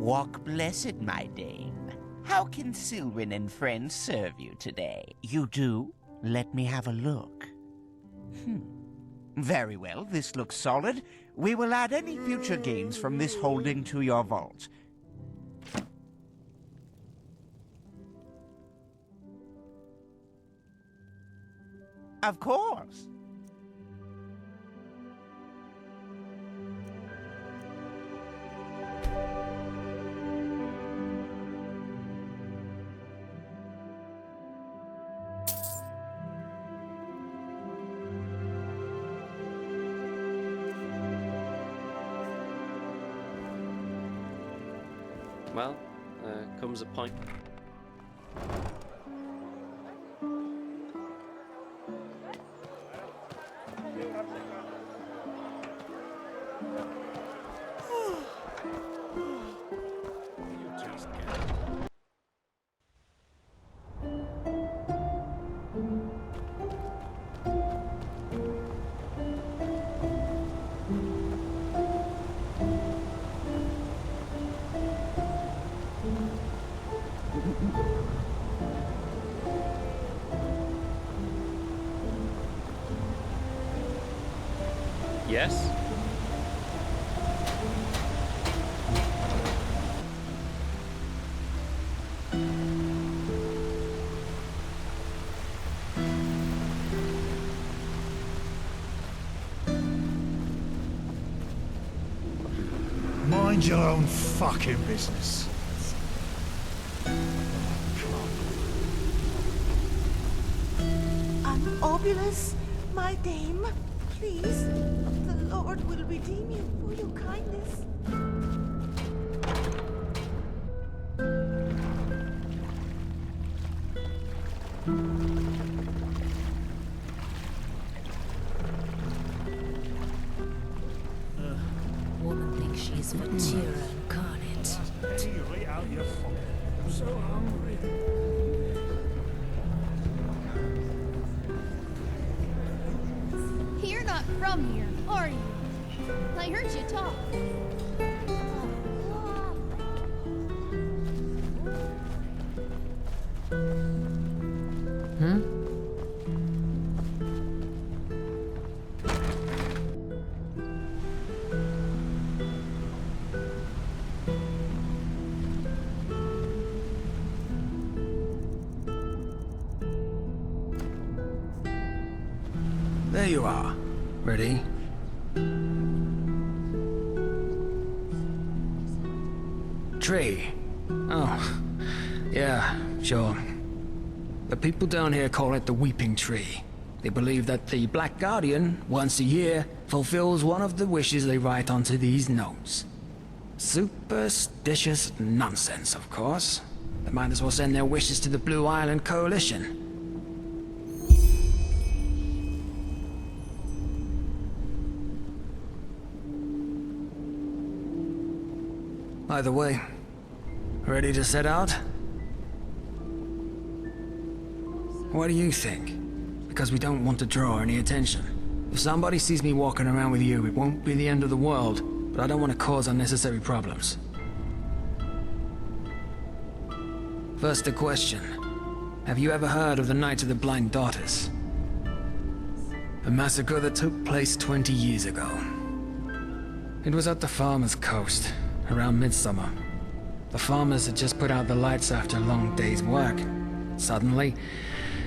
Walk blessed, my dame. How can Silwyn and friends serve you today? You do? Let me have a look. Very well, this looks solid. We will add any future gains from this holding to your vault. Of course. Well, comes a point. Yes? Mind your own fucking business. Obulus, my dame, please. The Lord will redeem you for your kindness. Woman thinks she's Matura incarnate. Right out your fucking. I'm so hungry. You're not from here, are you? I heard you talk. There you are. Ready? Tree. Oh, yeah, sure. The people down here call it the Weeping Tree. They believe that the Black Guardian, once a year, fulfills one of the wishes they write onto these notes. Superstitious nonsense, of course. They might as well send their wishes to the Blue Island Coalition. Either way, ready to set out? What do you think? Because we don't want to draw any attention. If somebody sees me walking around with you, it won't be the end of the world, but I don't want to cause unnecessary problems. First, a question. Have you ever heard of the Night of the Blind Daughters? A massacre that took place 20 years ago. It was at the Farmer's Coast, around midsummer. The farmers had just put out the lights after a long day's work. Suddenly,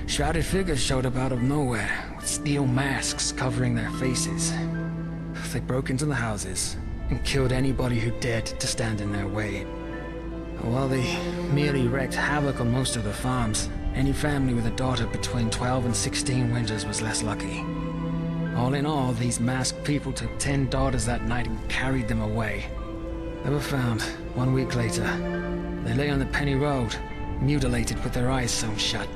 shrouded figures showed up out of nowhere, with steel masks covering their faces. They broke into the houses and killed anybody who dared to stand in their way. While they merely wreaked havoc on most of the farms, any family with a daughter between 12 and 16 winters was less lucky. All in all, these masked people took 10 daughters that night and carried them away. They were found 1 week later. They lay on the Penny Road, mutilated with their eyes sewn shut.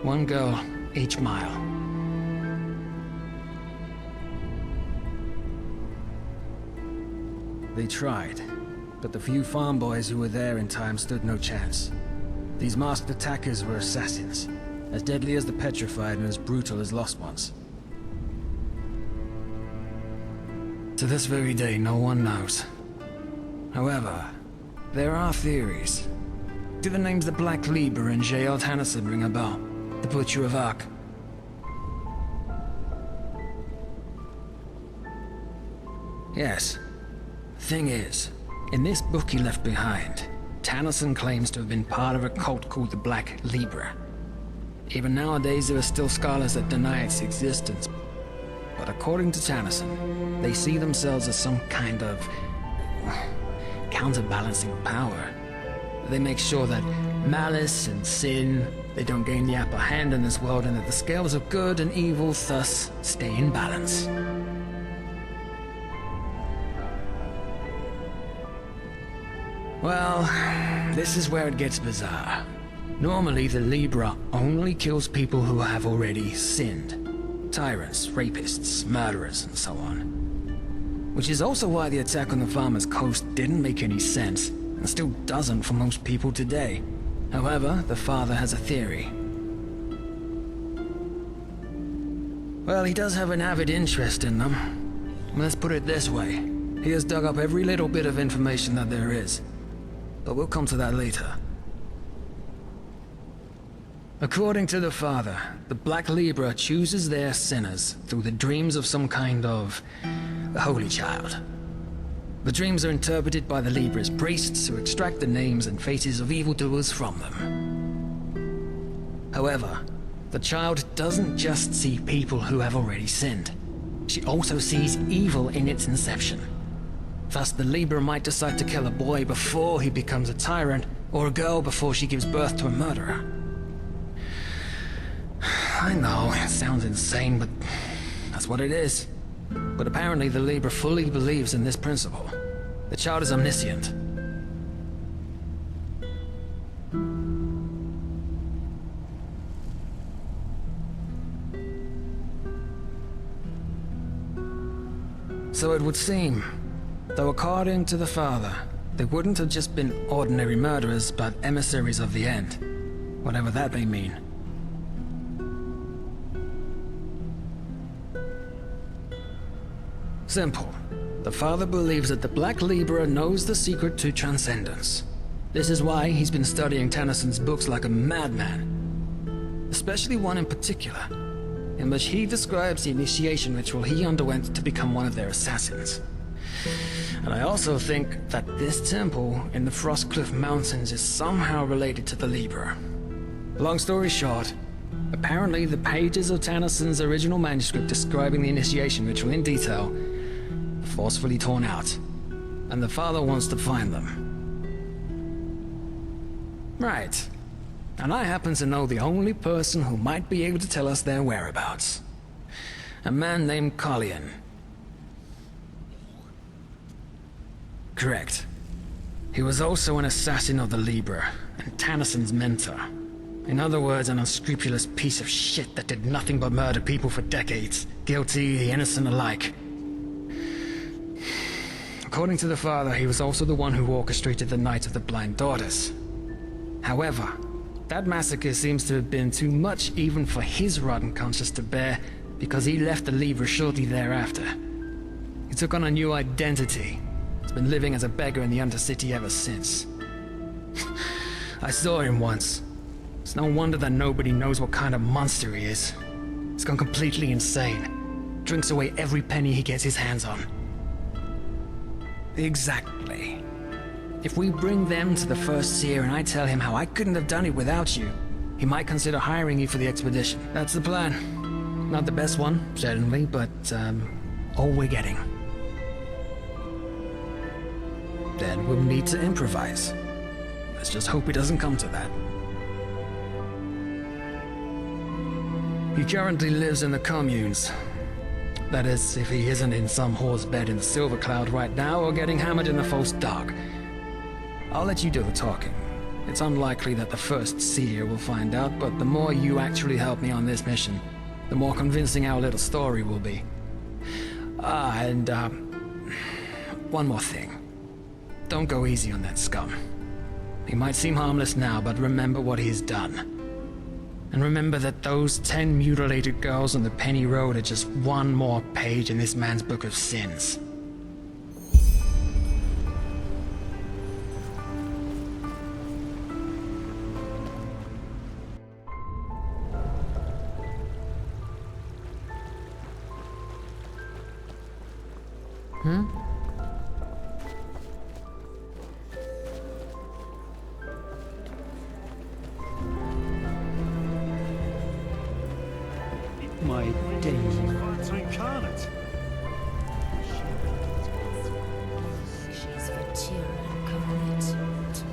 1 girl each mile. They tried, but the few farm boys who were there in time stood no chance. These masked attackers were assassins, as deadly as the petrified and as brutal as lost ones. To this very day, no one knows. However, There are theories. Do the names the Black Libra and J.L. Tannerson ring a bell? The Butcher of Ark. Yes. Thing is, in this book he left behind, Tannerson claims to have been part of a cult called the Black Libra. Even nowadays there are still scholars that deny its existence. But according to Tannerson, they see themselves as some kind of counterbalancing power. They make sure that malice and sin, they don't gain the upper hand in this world, and that the scales of good and evil thus stay in balance. Well, this is where it gets bizarre. Normally, the Libra only kills people who have already sinned. Tyrants, rapists, murderers, and so on. Which is also why the attack on the Farmer's Coast didn't make any sense, and still doesn't for most people today. However, the father has a theory. Well, he does have an avid interest in them. Let's put it this way. He has dug up every little bit of information that there is. But we'll come to that later. According to the father, the Black Libra chooses their sinners through the dreams of some kind of holy child. The dreams are interpreted by the Libra's priests who extract the names and faces of evildoers from them. However, the child doesn't just see people who have already sinned. She also sees evil in its inception. Thus, the Libra might decide to kill a boy before he becomes a tyrant, or a girl before she gives birth to a murderer. I know, it sounds insane, but that's what it is. But apparently the Libra fully believes in this principle. The child is omniscient. So it would seem, though according to the father, they wouldn't have just been ordinary murderers, but emissaries of the end. Whatever that may mean. Simple. The father believes that the Black Libra knows the secret to transcendence. This is why he's been studying Tannerson's books like a madman. Especially one in particular, in which he describes the initiation ritual he underwent to become one of their assassins. And I also think that this temple in the Frostcliff Mountains is somehow related to the Libra. Long story short, apparently the pages of Tannerson's original manuscript describing the initiation ritual in detail are forcefully torn out, and the father wants to find them. Right. And I happen to know the only person who might be able to tell us their whereabouts. A man named Qalian. Correct. He was also an assassin of the Libra, and Tannerson's mentor. In other words, an unscrupulous piece of shit that did nothing but murder people for decades, guilty, the innocent alike. According to the father, he was also the one who orchestrated the Night of the Blind Daughters. However, that massacre seems to have been too much even for his rotten conscience to bear, because he left the Libra shortly thereafter. He took on a new identity. He's been living as a beggar in the Undercity ever since. I saw him once. It's no wonder that nobody knows what kind of monster he is. He's gone completely insane. Drinks away every penny he gets his hands on. Exactly. If we bring them to the First Seer and I tell him how I couldn't have done it without you, he might consider hiring you for the expedition. That's the plan. Not the best one, certainly, but, all we're getting. Then we'll need to improvise. Let's just hope it doesn't come to that. He currently lives in the communes. That is, if he isn't in some whore's bed in the Silver Cloud right now or getting hammered in the False Dark. I'll let you do the talking. It's unlikely that the First Seer will find out, but the more you actually help me on this mission, the more convincing our little story will be. One more thing. Don't go easy on that scum. He might seem harmless now, but remember what he's done. And remember that those 10 mutilated girls on the Penny Road are just one more page in this man's book of sins. My Dame. Gods incarnate. She's Vatira incarnate.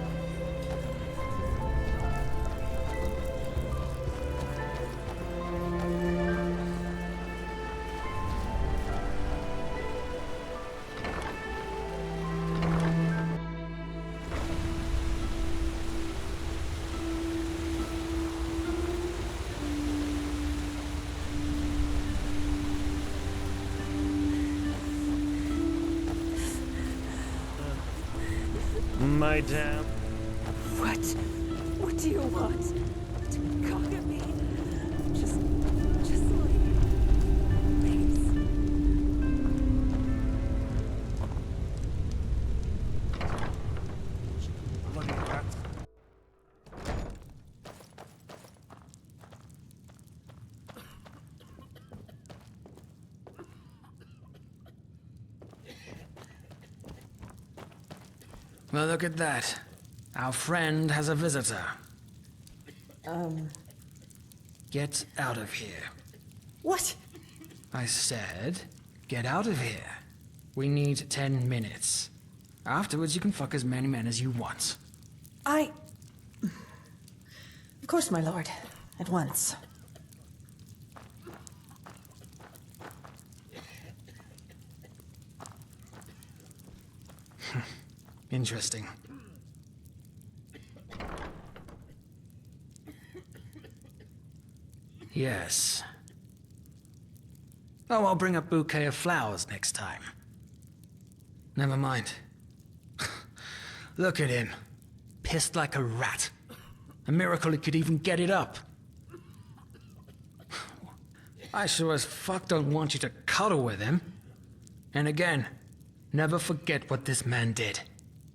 My damn. What do you want? To conquer me? Just leave. Please. Bloody cat. Well, look at that. Our friend has a visitor. Get out of here. What? I said, get out of here. We need 10 minutes. Afterwards, you can fuck as many men as you want. Of course, my lord. At once. Interesting. Yes. Oh, I'll bring a bouquet of flowers next time. Never mind. Look at him. Pissed like a rat. A miracle he could even get it up. I sure as fuck don't want you to cuddle with him. And again, never forget what this man did.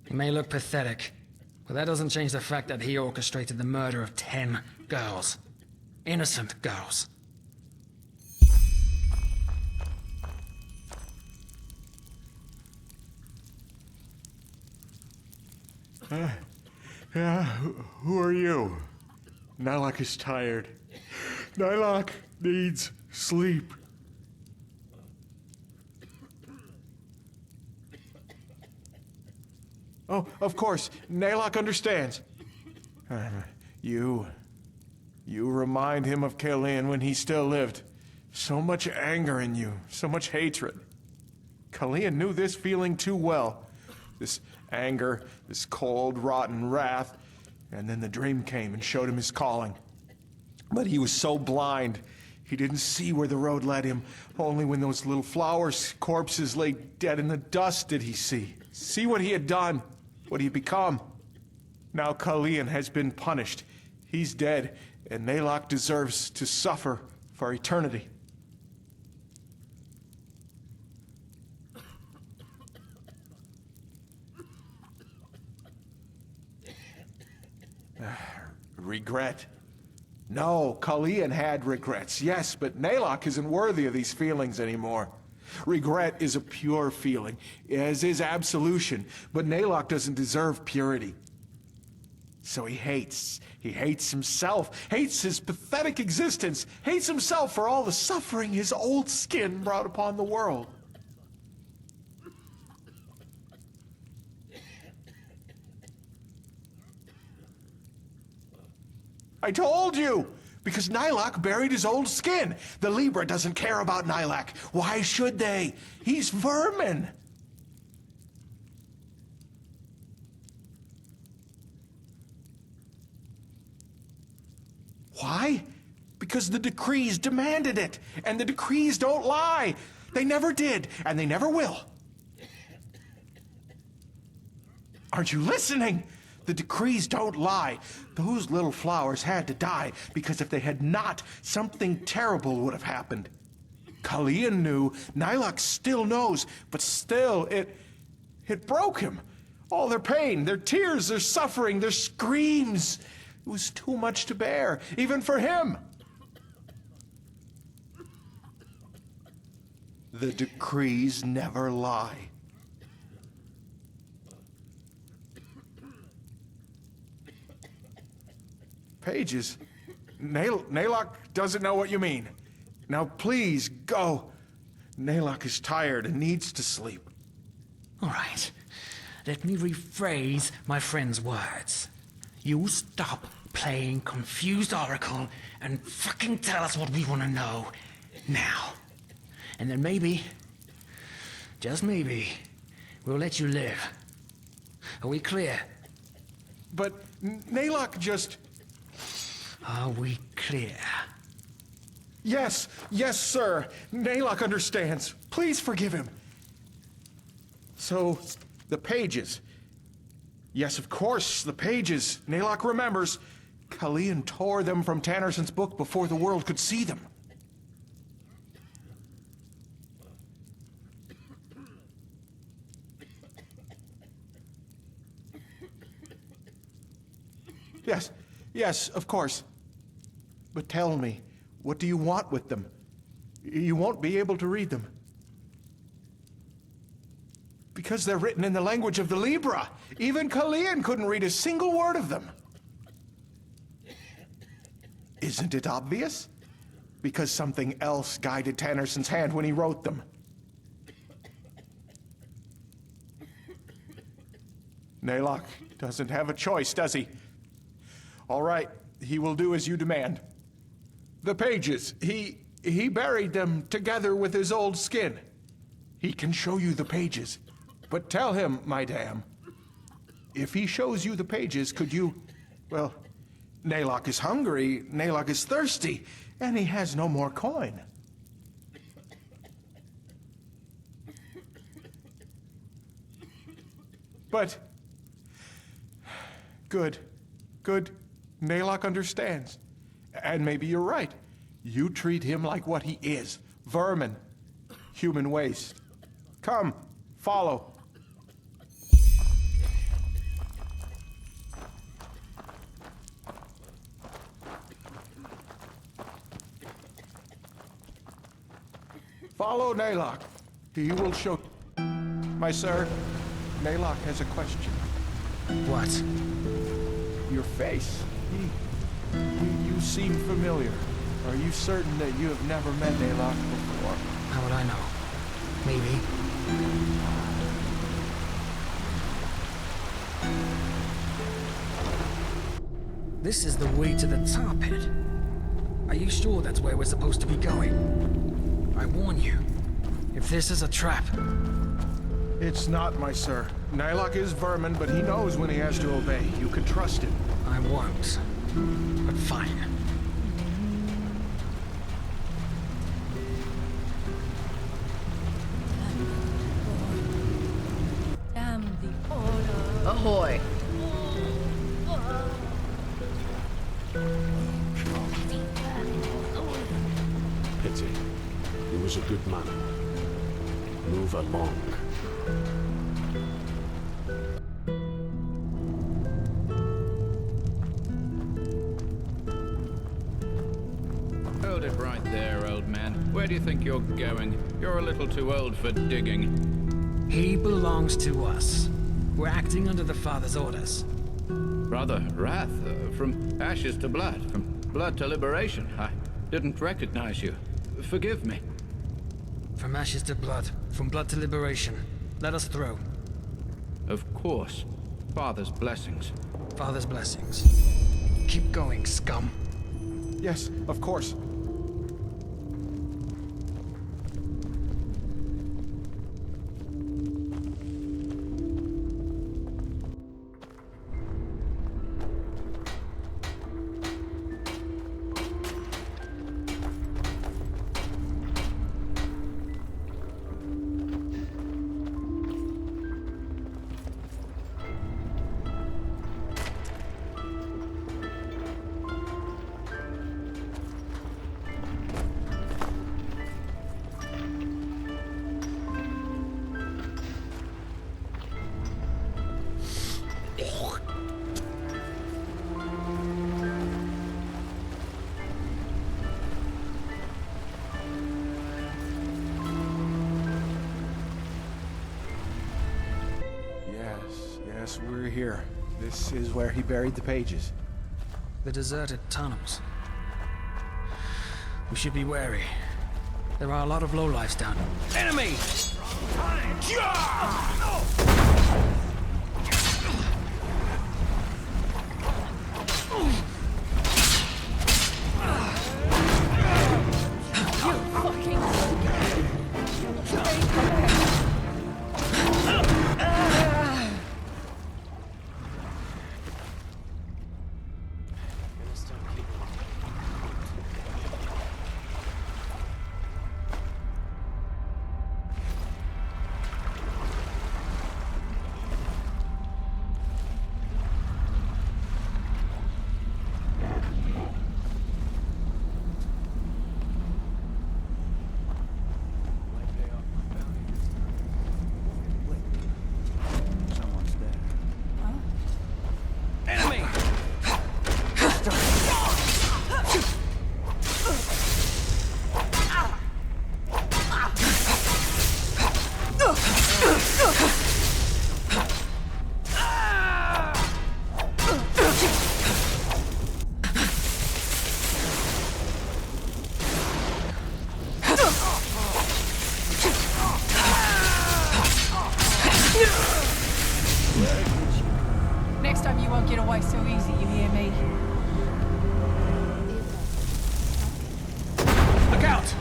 He may look pathetic, but that doesn't change the fact that he orchestrated the murder of 10 girls. Innocent girls. Yeah, who are you? Nylok is tired. Nylok needs sleep. Oh, of course, Nylok understands. You remind him of Qalian when he still lived. So much anger in you, so much hatred. Qalian knew this feeling too well. This anger, this cold, rotten wrath. And then the dream came and showed him his calling. But he was so blind, he didn't see where the road led him. Only when those little flowers' corpses lay dead in the dust did he see what he had done, what he had become. Now Qalian has been punished. He's dead, and Nylok deserves to suffer for eternity. Regret? No, Qalian had regrets, yes, but Nylok isn't worthy of these feelings anymore. Regret is a pure feeling, as is absolution, but Nylok doesn't deserve purity. So he hates himself, hates his pathetic existence, hates himself for all the suffering his old skin brought upon the world. I told you! Because Nylok buried his old skin. The Libra doesn't care about Nylok. Why should they? He's vermin. Why? Because the decrees demanded it. And the decrees don't lie. They never did, and they never will. Aren't you listening? The decrees don't lie. Those little flowers had to die, because if they had not, something terrible would have happened. Qalian knew, Nylok still knows, but still, it broke him. All their pain, their tears, their suffering, their screams. It was too much to bear, even for him. The decrees never lie. Pages? Naylock doesn't know what you mean. Now please, go. Naylock is tired and needs to sleep. All right. Let me rephrase my friend's words. You stop playing confused oracle and fucking tell us what we want to know now. And then maybe, just maybe, we'll let you live. Are we clear? But Naylock just... Are we clear? Yes, sir. Naylock understands. Please forgive him. So, the pages. Yes, of course, the pages. Naylock remembers. Qalian tore them from Tannerson's book before the world could see them. Yes, of course. But tell me, what do you want with them? You won't be able to read them. Because they're written in the language of the Libra. Even Qalian couldn't read a single word of them. Isn't it obvious? Because something else guided Tannerson's hand when he wrote them. Naylock doesn't have a choice, does he? All right, he will do as you demand. The pages, he buried them together with his old skin. He can show you the pages. But tell him, my dam, if he shows you the pages, could you... Well, Naylock is hungry, Naylock is thirsty, and he has no more coin. But... Good. Naylock understands. And maybe you're right. You treat him like what he is. Vermin. Human waste. Come, follow. Follow Naylock. He will show... My sir, Naylock has a question. What? Your face. You seem familiar. Are you certain that you have never met Naylock before? How would I know? Maybe. This is the way to the tar pit. Are you sure that's where we're supposed to be going? I warn you, if this is a trap... It's not, my sir. Naylock is vermin, but he knows when he has to obey. You can trust him. I won't. But fine. Damn the order. Ahoy! Pity. He was a good man. Move along. Hold it right there, old man. Where do you think you're going? You're a little too old for digging. He belongs to us. We're acting under the Father's orders. Brother Wrath, from ashes to blood, from blood to liberation. I didn't recognize you. Forgive me. From ashes to blood, from blood to liberation. Let us through. Of course. Father's blessings. Father's blessings. Keep going, scum. Yes, of course. Yes, we're here. This is where he buried the pages. The deserted tunnels. We should be wary. There are a lot of lowlifes down here. Enemy! Next time you won't get away so easy, you hear me? Look out!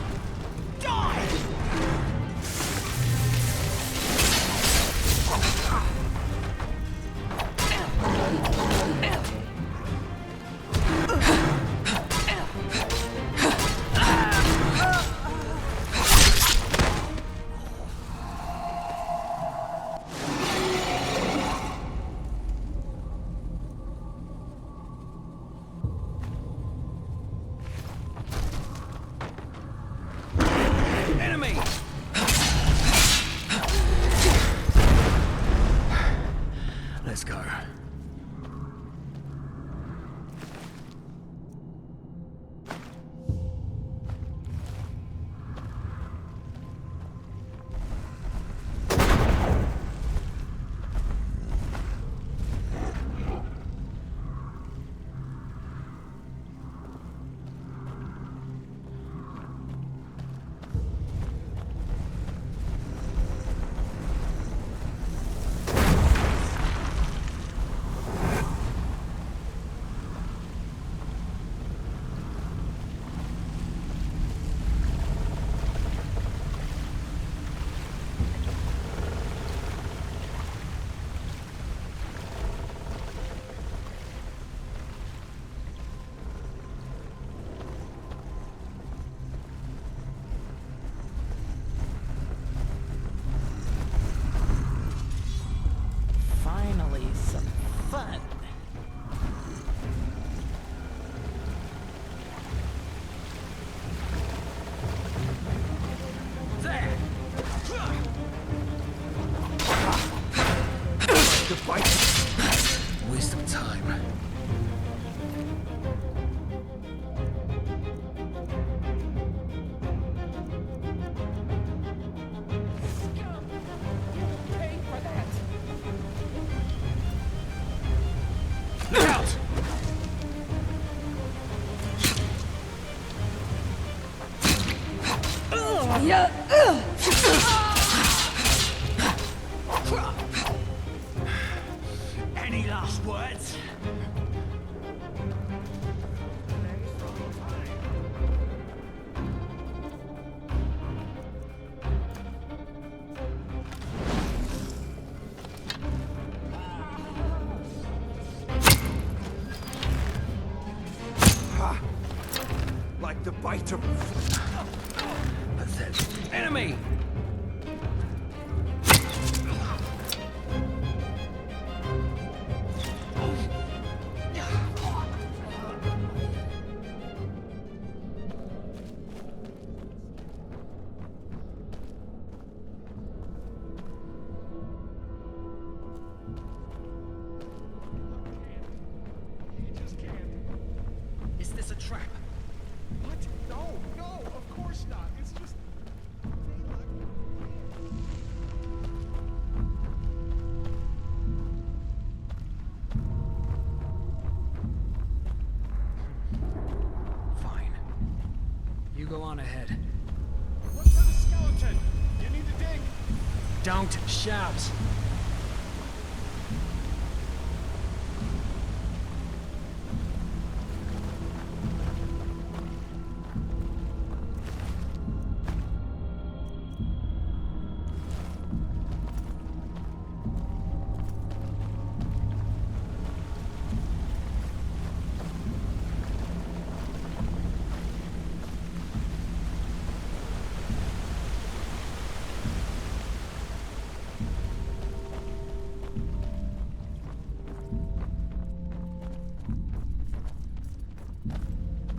Let's go. Finally, some fun. There! Waste of time. Look out! Any last words? Like the bite of... Pathetic. Enemy! Is this a trap? What? No, no, of course not. It's just... ahead. Look for the skeleton! You need to dig! Don't shout!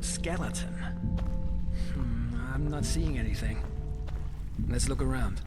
Skeleton? I'm not seeing anything. Let's look around.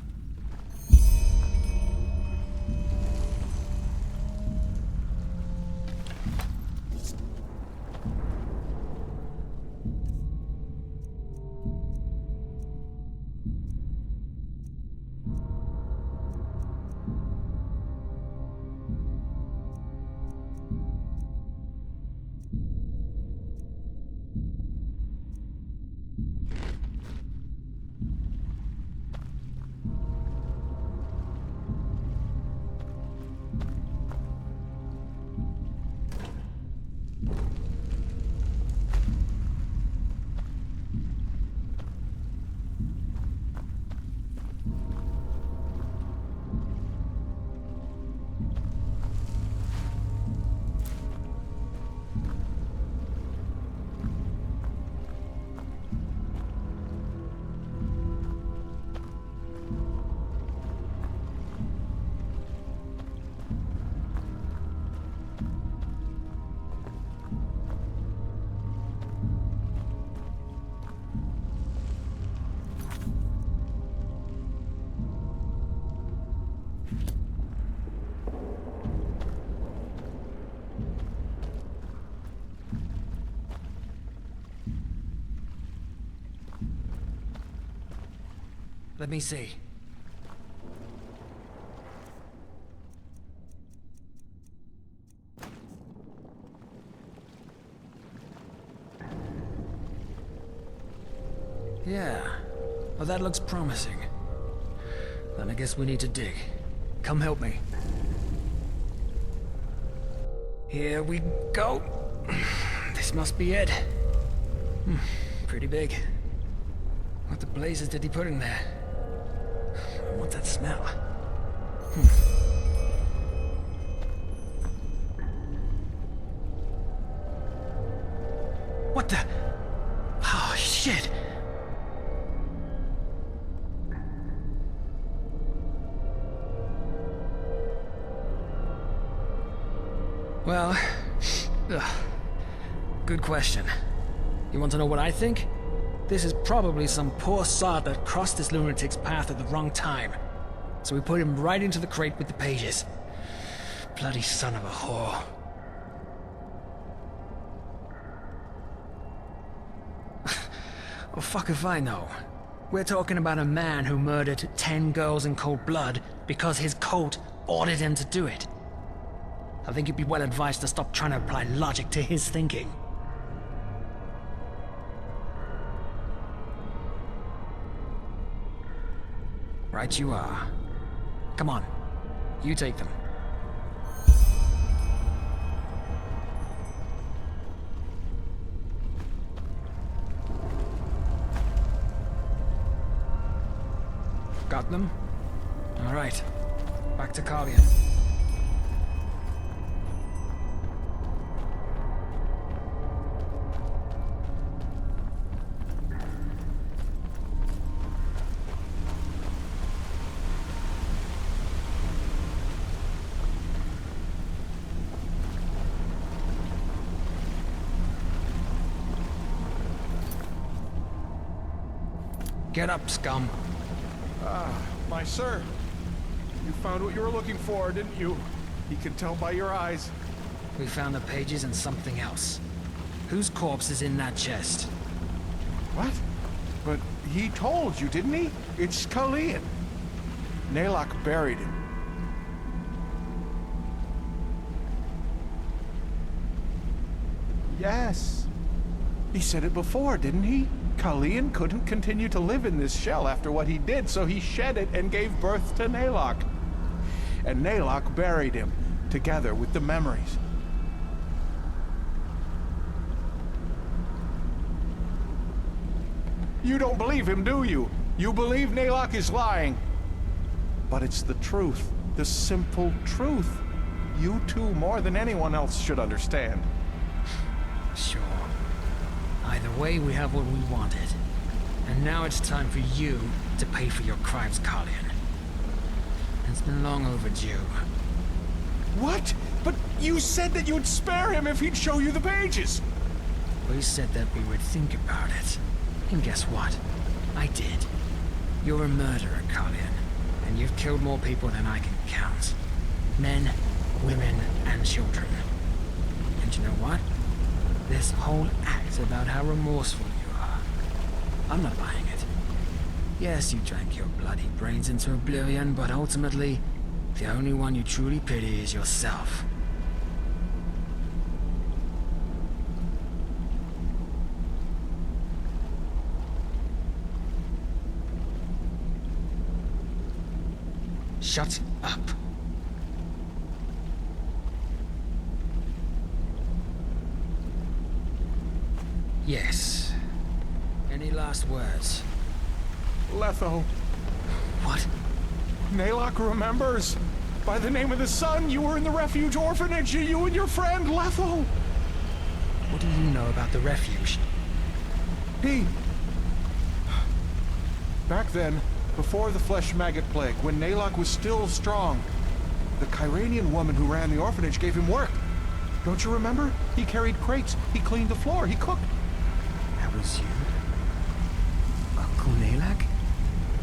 Let me see. Yeah. Well, that looks promising. Then I guess we need to dig. Come help me. Here we go. This must be it. Pretty big. What the blazes did he put in there? What's that smell? What the? Oh, shit! Well, good question. You want to know what I think? This is probably some poor sod that crossed this lunatic's path at the wrong time. So we put him right into the crate with the pages. Bloody son of a whore. Well, fuck if I know. We're talking about a man who murdered 10 girls in cold blood because his cult ordered him to do it. I think you'd be well advised to stop trying to apply logic to his thinking. Right you are. Come on, you take them. Got them? All right, back to Qalian. Get up, scum. My sir. You found what you were looking for, didn't you? He can tell by your eyes. We found the pages and something else. Whose corpse is in that chest? What? But he told you, didn't he? It's Qalian. Nalok buried him. Yes. He said it before, didn't he? Qalian couldn't continue to live in this shell after what he did, so he shed it and gave birth to Nalok. And Nalok buried him, together with the memories. You don't believe him, do you? You believe Nalok is lying. But it's the truth, the simple truth. You two, more than anyone else, should understand. Sure. Either way, we have what we wanted. And now it's time for you to pay for your crimes, Qalian. It's been long overdue. What? But you said that you'd spare him if he'd show you the pages! We said that we would think about it. And guess what? I did. You're a murderer, Qalian. And you've killed more people than I can count. Men, women, and children. And you know what? This whole act's about how remorseful you are. I'm not buying it. Yes, you drank your bloody brains into oblivion, but ultimately, the only one you truly pity is yourself. Shut up. Yes. Any last words? Letho. What? Nalok remembers. By the name of the sun, you were in the refuge orphanage, you and your friend, Letho. What do you know about the refuge? Back then, before the flesh maggot plague, when Nalok was still strong, the Kyranian woman who ran the orphanage gave him work. Don't you remember? He carried crates, he cleaned the floor, he cooked. That was you? Uncle Nalok?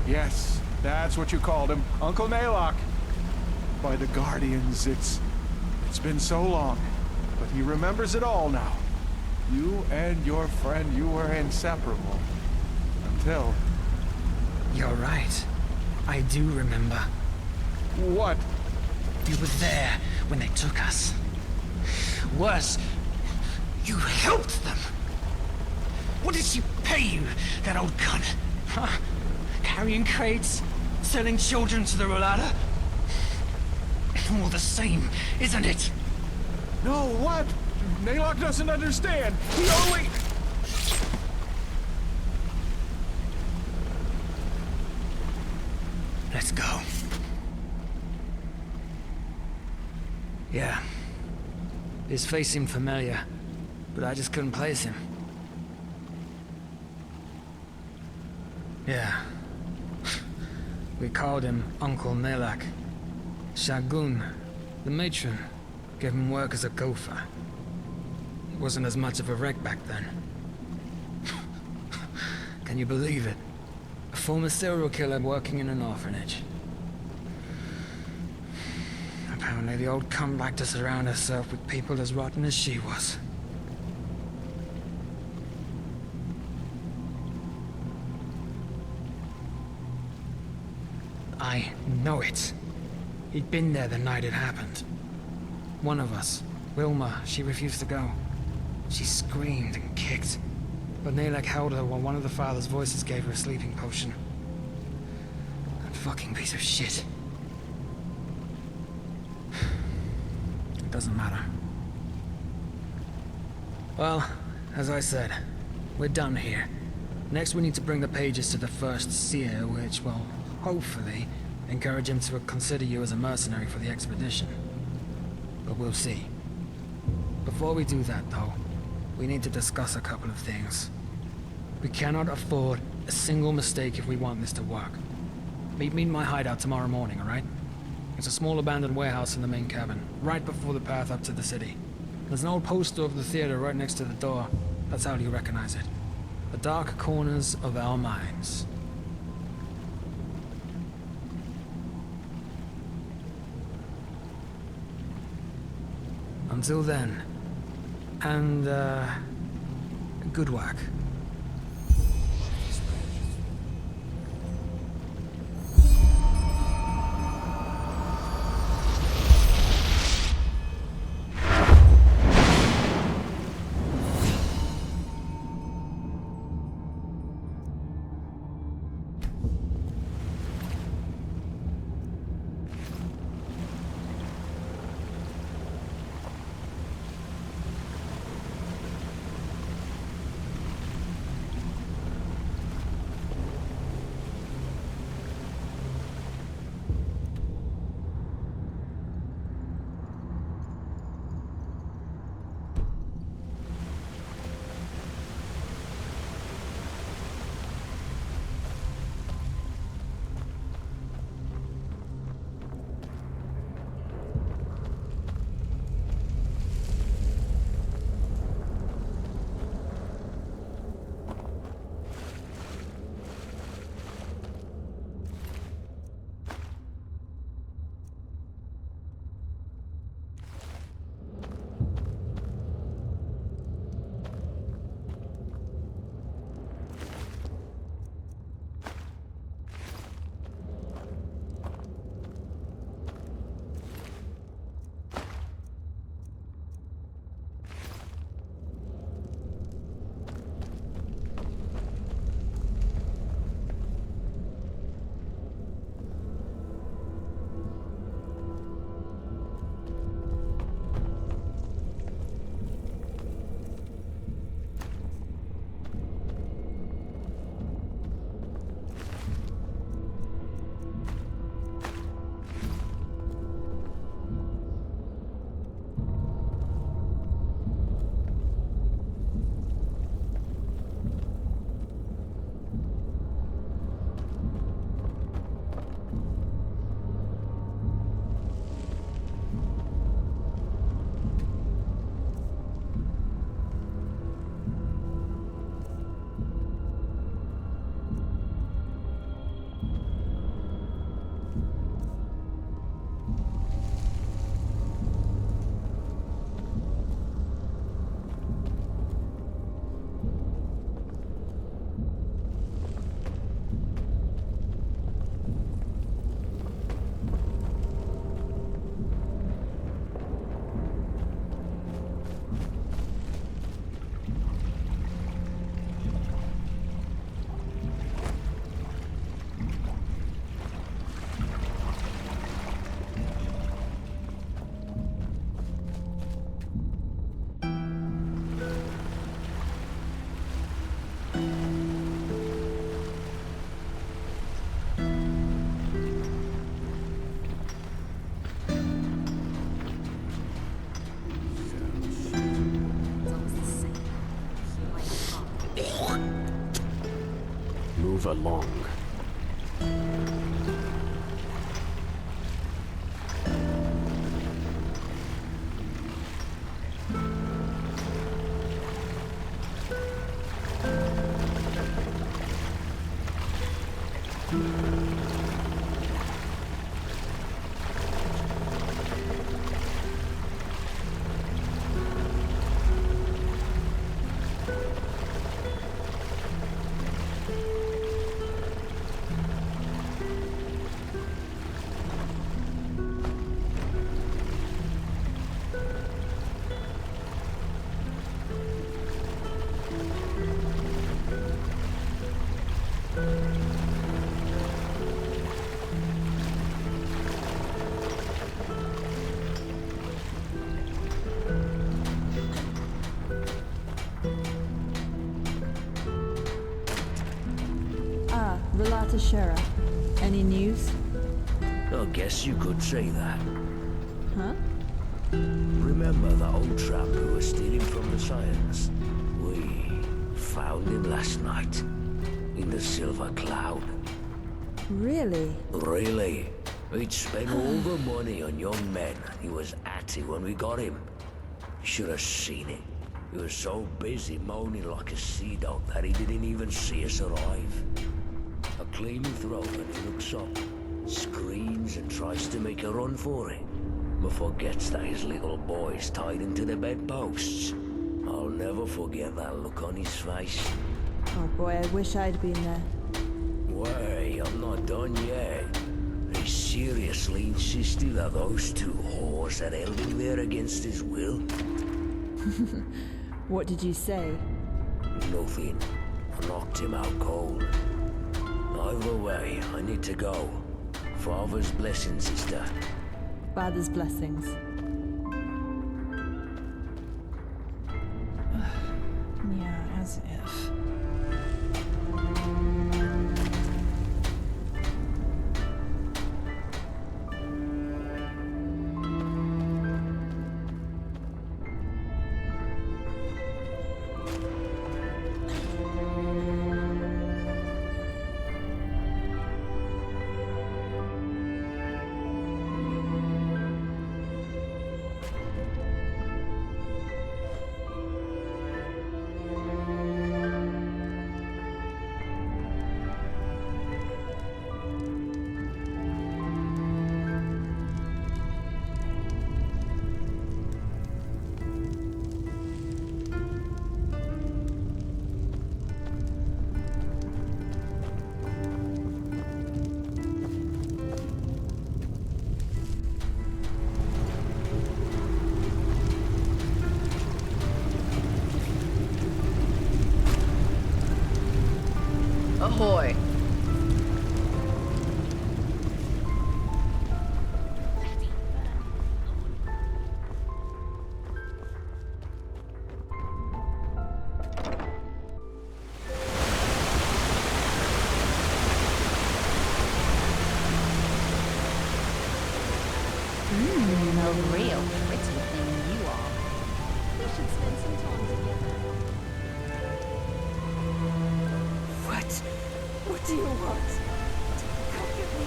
Yes, that's what you called him, Uncle Nalok. By the Guardians, it's been so long, but he remembers it all now. You and your friend, you were inseparable. Until... You're right. I do remember. What? You were there when they took us. Worse, you helped them. What did she pay you, that old cunt? Huh? Carrying crates? Selling children to the Rolada? All the same, isn't it? No, what? Nalok doesn't understand. He only... Let's go. Yeah. His face seemed familiar, but I just couldn't place him. Yeah. We called him Uncle Nalok. Shagun, the matron, gave him work as a gopher. He wasn't as much of a wreck back then. Can you believe it? A former serial killer working in an orphanage. Apparently the old cunt liked to surround herself with people as rotten as she was. I know it. He'd been there the night it happened. One of us, Wilma, she refused to go. She screamed and kicked, but Nalok held her while one of the father's voices gave her a sleeping potion. That fucking piece of shit. It doesn't matter. Well, as I said, we're done here. Next we need to bring the pages to the first seer, which will, hopefully, encourage him to consider you as a mercenary for the expedition. But we'll see. Before we do that, though, we need to discuss a couple of things. We cannot afford a single mistake if we want this to work. Meet me in my hideout tomorrow morning, alright? It's a small abandoned warehouse in the main cabin, right before the path up to the city. There's an old poster of the theater right next to the door. That's how you recognize it. The dark corners of our minds. Until then, and, good work. along. Relata Shera. Any news? I guess you could say that. Huh? Remember that old tramp who was stealing from the Science? We found him last night. In the Silver Cloud. Really? Really? He'd spent all the money on young men. He was at it when we got him. You should have seen it. He was so busy moaning like a sea dog that he didn't even see us arrive. I clean his throat and he looks up, screams and tries to make a run for it, but forgets that his little boy's tied into the bedposts. I'll never forget that look on his face. Oh boy, I wish I'd been there. Wait, I'm not done yet. He seriously insisted that those two whores had held him there against his will. What did you say? Nothing. I knocked him out cold. Either way, I need to go. Father's blessing, sister. Father's blessings. Yeah, as if. Ahoy. A real pretty thing you are. We should spend some time together. What do you want? Come with me.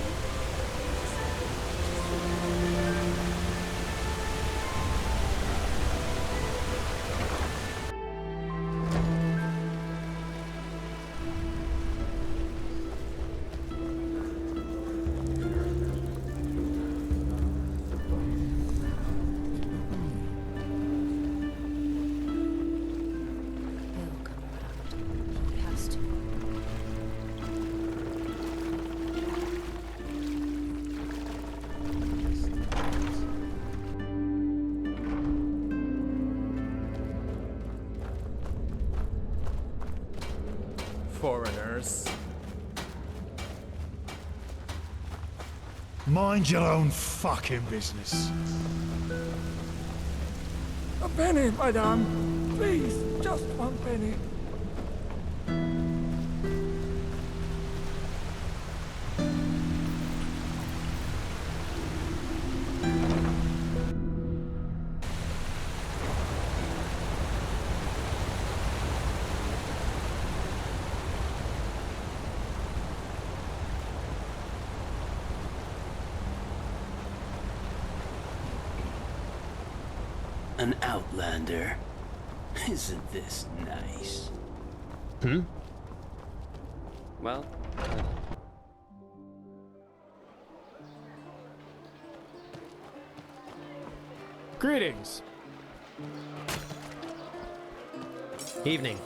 Foreigners. Mind your own fucking business. A penny, madame. Please, just one penny. An outlander. Isn't this nice? Well, Greetings. Evening.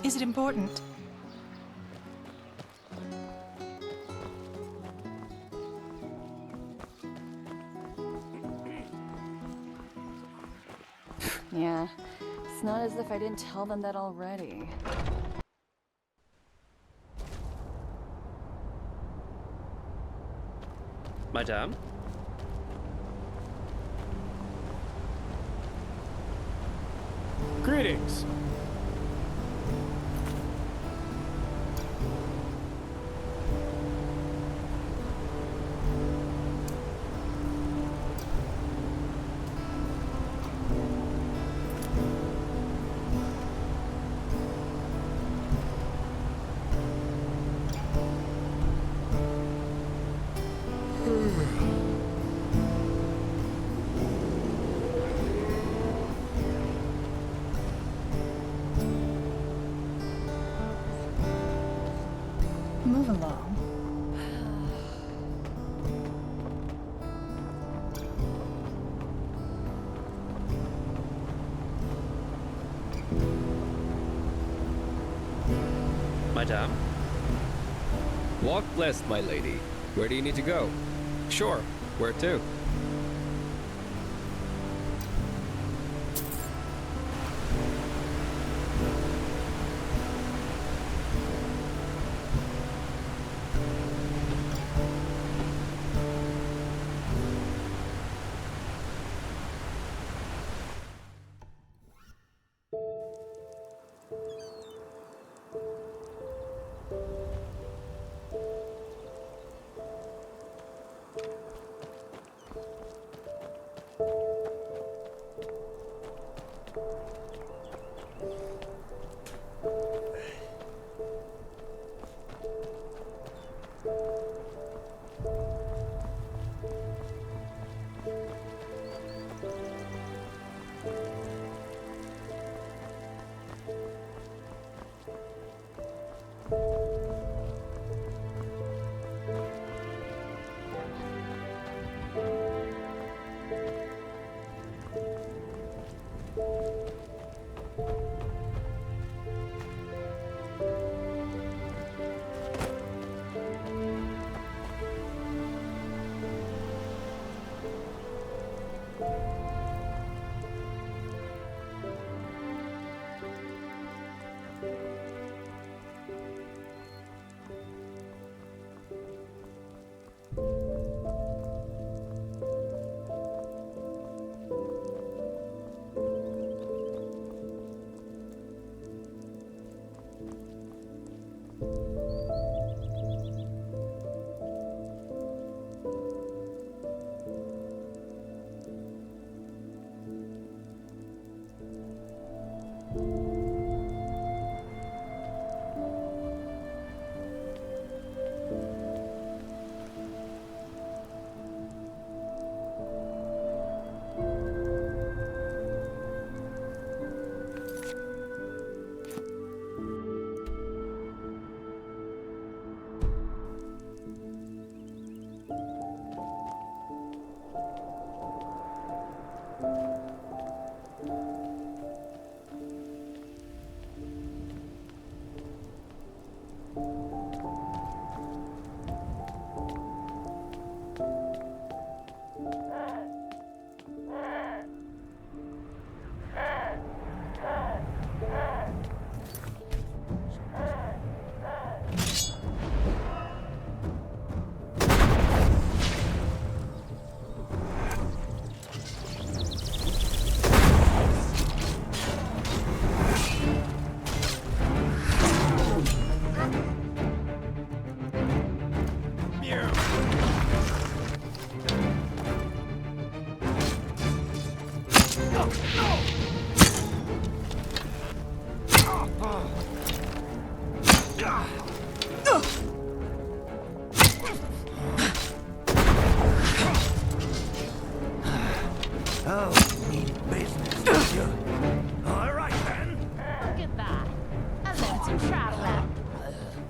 Is it important? Yeah, it's not as if I didn't tell them that already. Madame? Greetings. Move along. Madame? Walk blessed, my lady. Where do you need to go? Sure. Where to?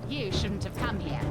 You shouldn't have come here.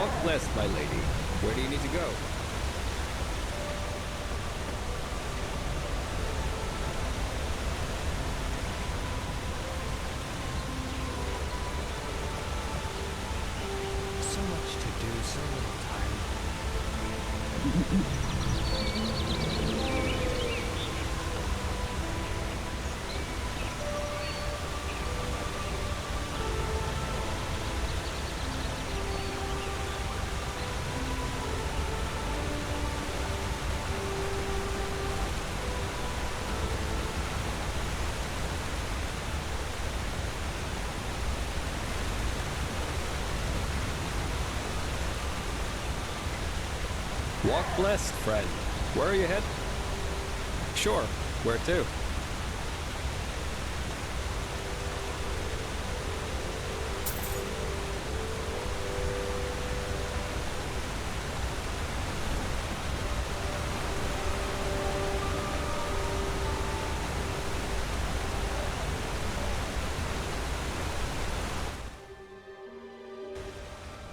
Walk blessed, my lady. Where do you need to go? So much to do, so little time. Walk blessed, friend. Where are you headed? Sure. Where to?